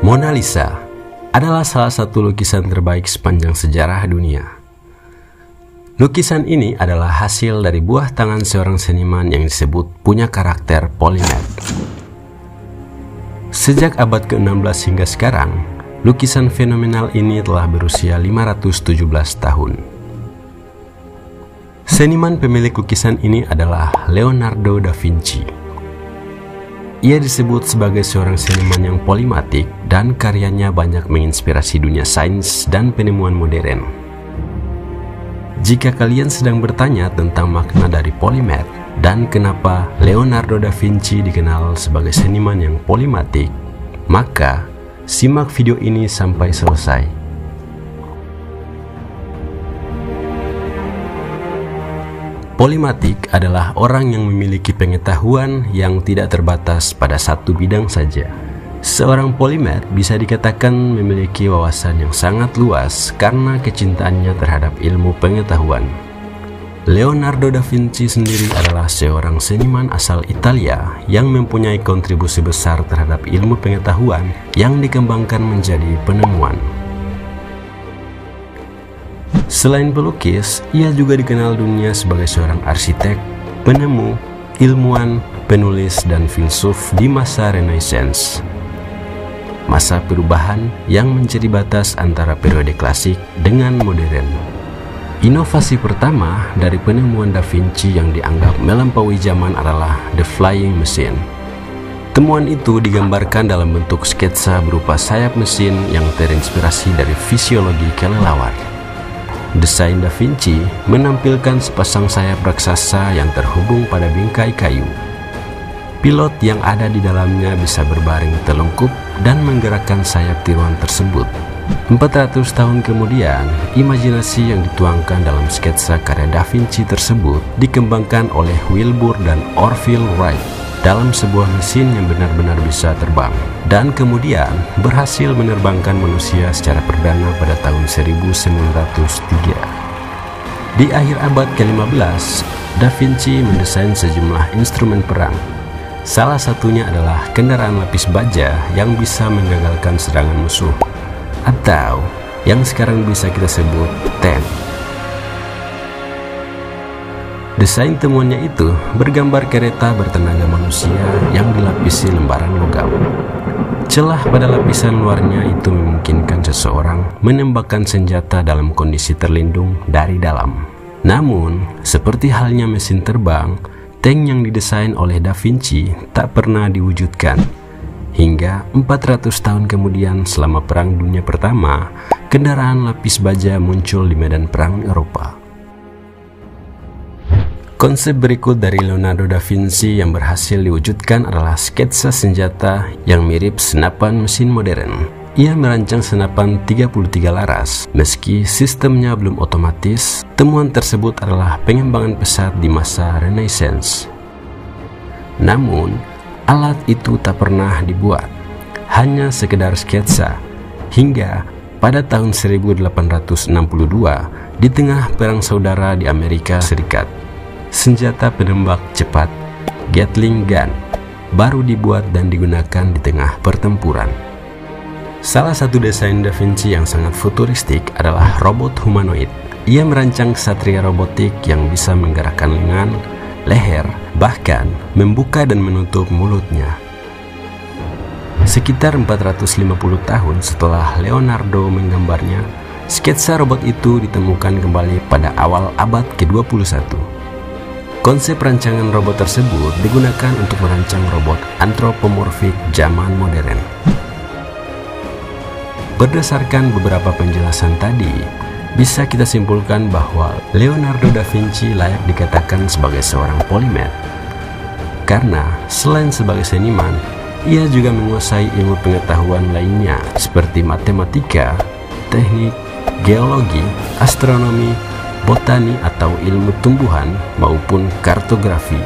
Mona Lisa adalah salah satu lukisan terbaik sepanjang sejarah dunia. Lukisan ini adalah hasil dari buah tangan seorang seniman yang disebut punya karakter polymath. Sejak abad ke-16 hingga sekarang, lukisan fenomenal ini telah berusia 517 tahun. Seniman pemilik lukisan ini adalah Leonardo da Vinci. Ia disebut sebagai seorang seniman yang polimatik dan karyanya banyak menginspirasi dunia sains dan penemuan modern. Jika kalian sedang bertanya tentang makna dari polymath dan kenapa Leonardo da Vinci dikenal sebagai seniman yang polimatik, maka simak video ini sampai selesai. Polimatik adalah orang yang memiliki pengetahuan yang tidak terbatas pada satu bidang saja. Seorang polimath bisa dikatakan memiliki wawasan yang sangat luas karena kecintaannya terhadap ilmu pengetahuan. Leonardo da Vinci sendiri adalah seorang seniman asal Italia yang mempunyai kontribusi besar terhadap ilmu pengetahuan yang dikembangkan menjadi penemuan. Selain pelukis, ia juga dikenal dunia sebagai seorang arsitek, penemu, ilmuwan, penulis, dan filsuf di masa Renaissance. Masa perubahan yang menjadi batas antara periode klasik dengan modern. Inovasi pertama dari penemuan Da Vinci yang dianggap melampaui zaman adalah the flying machine. Temuan itu digambarkan dalam bentuk sketsa berupa sayap mesin yang terinspirasi dari fisiologi kelelawar. Desain Da Vinci menampilkan sepasang sayap raksasa yang terhubung pada bingkai kayu. Pilot yang ada di dalamnya bisa berbaring telungkup dan menggerakkan sayap tiruan tersebut. 400 tahun kemudian, imajinasi yang dituangkan dalam sketsa karya Da Vinci tersebut dikembangkan oleh Wilbur dan Orville Wright dalam sebuah mesin yang benar-benar bisa terbang, dan kemudian berhasil menerbangkan manusia secara perdana pada tahun 1903. Di akhir abad ke-15, Da Vinci mendesain sejumlah instrumen perang. Salah satunya adalah kendaraan lapis baja yang bisa menggagalkan serangan musuh, atau yang sekarang bisa kita sebut tank. Desain temuannya itu bergambar kereta bertenaga manusia yang dilapisi lembaran logam. Celah pada lapisan luarnya itu memungkinkan seseorang menembakkan senjata dalam kondisi terlindung dari dalam. Namun, seperti halnya mesin terbang, tank yang didesain oleh Da Vinci tak pernah diwujudkan. Hingga 400 tahun kemudian selama Perang Dunia Pertama, kendaraan lapis baja muncul di medan perang Eropa. Konsep berikut dari Leonardo da Vinci yang berhasil diwujudkan adalah sketsa senjata yang mirip senapan mesin modern. Ia merancang senapan 33 laras. Meski sistemnya belum otomatis, temuan tersebut adalah pengembangan pesat di masa Renaissance. Namun, alat itu tak pernah dibuat, hanya sekedar sketsa, hingga pada tahun 1862 di tengah perang saudara di Amerika Serikat, senjata penembak cepat Gatling gun baru dibuat dan digunakan di tengah pertempuran. Salah satu desain Da Vinci yang sangat futuristik adalah robot humanoid. Ia merancang ksatria robotik yang bisa menggerakkan lengan, leher, bahkan membuka dan menutup mulutnya. Sekitar 450 tahun setelah Leonardo menggambarnya, sketsa robot itu ditemukan kembali pada awal abad ke-21. Konsep rancangan robot tersebut digunakan untuk merancang robot antropomorfik zaman modern. Berdasarkan beberapa penjelasan tadi, bisa kita simpulkan bahwa Leonardo da Vinci layak dikatakan sebagai seorang polymath. Karena selain sebagai seniman, ia juga menguasai ilmu pengetahuan lainnya seperti matematika, teknik, geologi, astronomi, botani atau ilmu tumbuhan maupun kartografi.